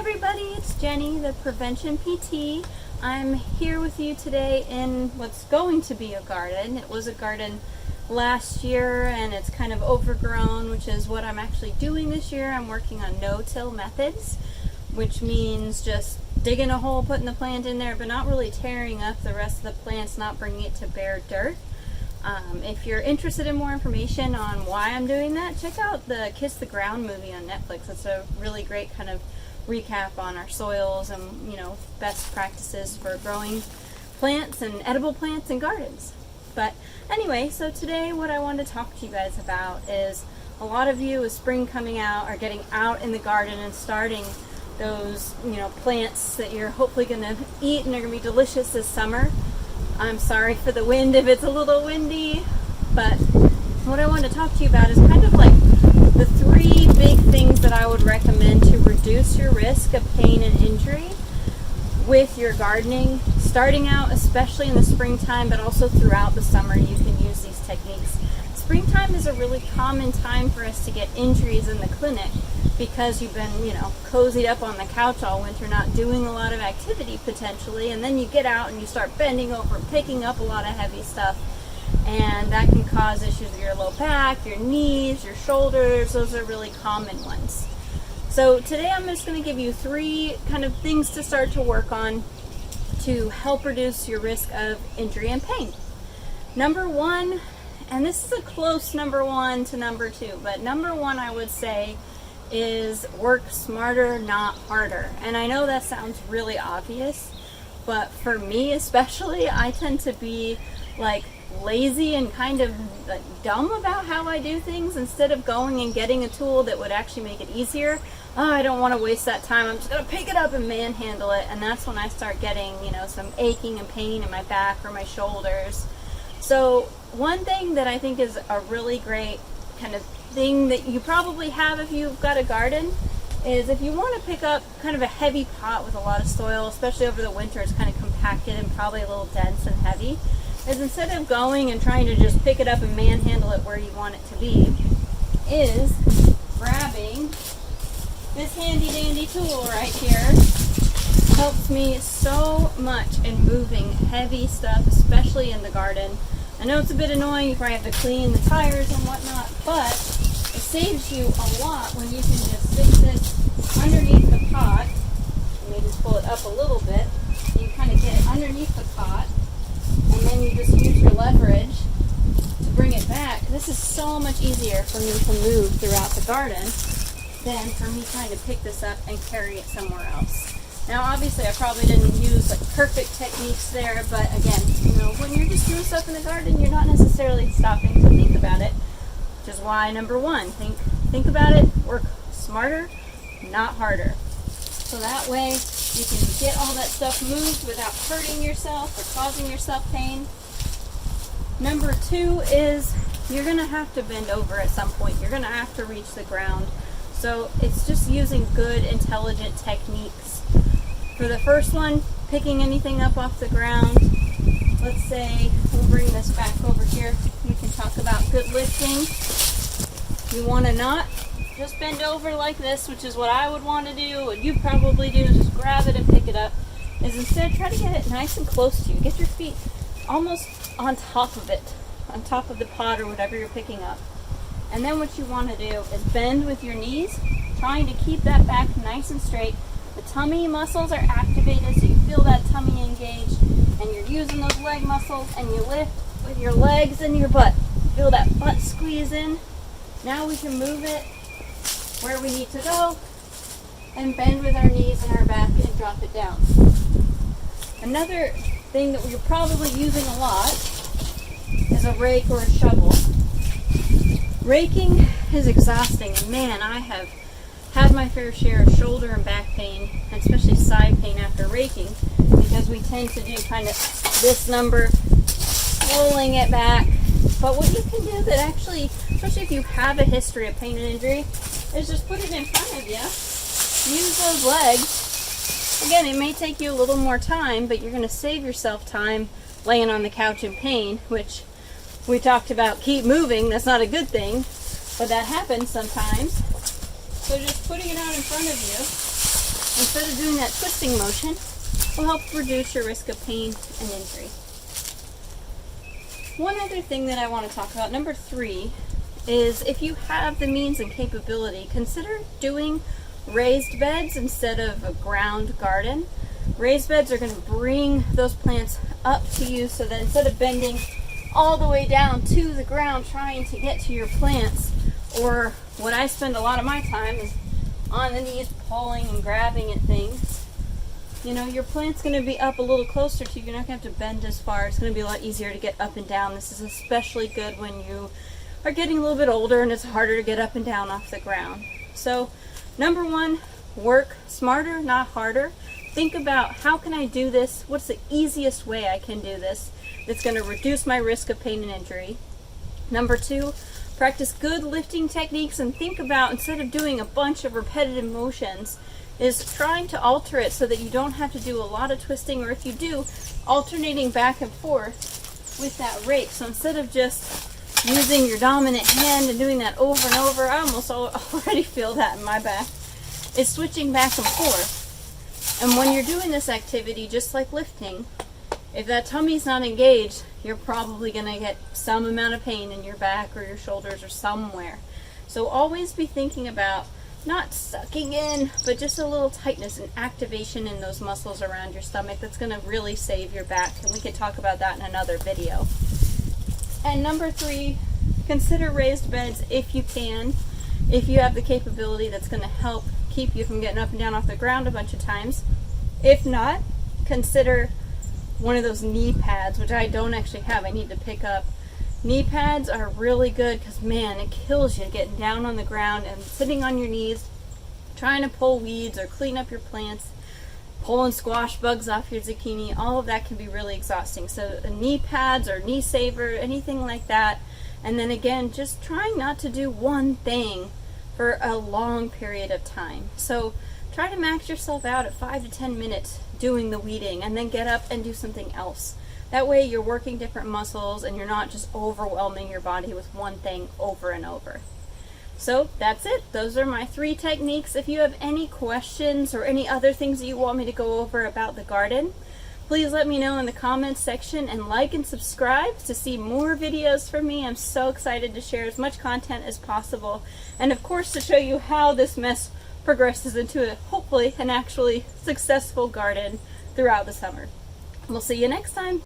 everybody, it's Jenny, the Prevention PT. I'm here with you today in what's going to be a garden. It was a garden last year and it's kind of overgrown, which is what I'm actually doing this year. I'm working on no-till methods, which means just digging a hole, putting the plant in there, but not really tearing up the rest of the plants, not bringing it to bare dirt. If you're interested in more information on why I'm doing that, check out the Kiss the Ground movie on Netflix. It's a really great kind of recap on our soils and, best practices for growing plants and edible plants in gardens. But anyway, so today what I want to talk to you guys about is a lot of you, with spring coming out, are getting out in the garden and starting those, plants that you're hopefully going to eat and are going to be delicious this summer. I'm sorry for the wind if it's a little windy, but what I want to talk to you about is kind of like the three big things that I would recommend to reduce your risk of pain and injury with your gardening, starting out especially in the springtime, but also throughout the summer you can use these techniques. Springtime is a really common time for us to get injuries in the clinic because you've been, cozied up on the couch all winter, not doing a lot of activity potentially, and then you get out and you start bending over, picking up a lot of heavy stuff, and that can cause issues with your low back, your knees, your shoulders. Those are really common ones. So today I'm just going to give you three kind of things to start to work on to help reduce your risk of injury and pain. Number one, and this is a close number one to number two, but number one I would say is work smarter, not harder. And I know that sounds really obvious, but for me especially, I tend to be like lazy and kind of dumb about how I do things. Instead of going and getting a tool that would actually make it easier, I don't want to waste that time, I'm just going to pick it up and manhandle it, and that's when I start getting, some aching and pain in my back or my shoulders. So one thing that I think is a really great kind of thing that you probably have if you've got a garden is if you want to pick up kind of a heavy pot with a lot of soil, especially over the winter, it's kind of compacted and probably a little dense and heavy, is instead of going and trying to just pick it up and manhandle it where you want it to be, is grabbing this handy dandy tool right here. Helps me so much in moving heavy stuff, especially in the garden. I know it's a bit annoying, you probably have to clean the tires and whatnot, but it saves you a lot when you can just stick this underneath the pot. Let me just pull it up a little bit. You kind of get it underneath the pot, and then you just use your leverage to bring it back. This is so much easier for me to move throughout the garden than for me trying to pick this up and carry it somewhere else. Now obviously I probably didn't use perfect techniques there, but again, when you're just doing stuff in the garden, you're not necessarily stopping to think about it, which is why number one, think about it, work smarter, not harder. So that way you can get all that stuff moved without hurting yourself or causing yourself pain. Number two is you're going to have to bend over at some point. You're going to have to reach the ground. So it's just using good, intelligent techniques. For the first one, picking anything up off the ground. Let's say, we'll bring this back over here. We can talk about good lifting. You want to not just bend over like this, which is what I would want to do. What you probably do is just grab it and pick it up. Is instead try to get it nice and close to you. Get your feet almost on top of it, on top of the pot or whatever you're picking up. And then what you want to do is bend with your knees, trying to keep that back nice and straight. The tummy muscles are activated, so you feel that tummy engaged, and you're using those leg muscles, and you lift with your legs and your butt. Feel that butt squeeze in. Now we can move it where we need to go, and bend with our knees and our back and drop it down. Another thing that we're probably using a lot is a rake or a shovel. Raking is exhausting, and man, I have had my fair share of shoulder and back pain, and especially side pain after raking, because we tend to do kind of this number, pulling it back. But what you can do that actually, especially if you have a history of pain and injury, is just put it in front of you. Use those legs. Again, it may take you a little more time, but you're going to save yourself time laying on the couch in pain, which we talked about. Keep moving. That's not a good thing, but that happens sometimes. So just putting it out in front of you instead of doing that twisting motion, will help reduce your risk of pain and injury. One other thing that I want to talk about, number 3, is if you have the means and capability, consider doing raised beds instead of a ground garden. Raised beds are going to bring those plants up to you so that instead of bending all the way down to the ground trying to get to your plants, or what I spend a lot of my time is on the knees pulling and grabbing at things, you know, your plant's going to be up a little closer to you. You're not going to have to bend as far. It's going to be a lot easier to get up and down. This is especially good when you are getting a little bit older and it's harder to get up and down off the ground. So, number 1, work smarter, not harder. Think about, how can I do this? What's the easiest way I can do this that's going to reduce my risk of pain and injury? Number 2, practice good lifting techniques, and think about, instead of doing a bunch of repetitive motions, is trying to alter it so that you don't have to do a lot of twisting, or if you do, alternating back and forth with that rake. So instead of just using your dominant hand and doing that over and over, I almost already feel that in my back, is switching back and forth. And when you're doing this activity, just like lifting, if that tummy's not engaged, you're probably going to get some amount of pain in your back or your shoulders or somewhere. So always be thinking about not sucking in, but just a little tightness and activation in those muscles around your stomach. That's going to really save your back, and we can talk about that in another video. And number 3, consider raised beds if you can. If you have the capability, that's going to help keep you from getting up and down off the ground a bunch of times. If not, consider one of those knee pads, which I don't actually have. I need to pick up. Knee pads are really good because, man, it kills you getting down on the ground and sitting on your knees trying to pull weeds or clean up your plants, pulling squash bugs off your zucchini. All of that can be really exhausting. So knee pads or knee saver, anything like that. And then again, just trying not to do one thing for a long period of time. So try to max yourself out at 5 to 10 minutes doing the weeding, and then get up and do something else. That way you're working different muscles and you're not just overwhelming your body with one thing over and over. So that's it. Those are my 3 techniques. If you have any questions or any other things that you want me to go over about the garden, please let me know in the comments section, and like and subscribe to see more videos from me. I'm so excited to share as much content as possible, and of course to show you how this mess progresses into hopefully an actually successful garden throughout the summer. We'll see you next time.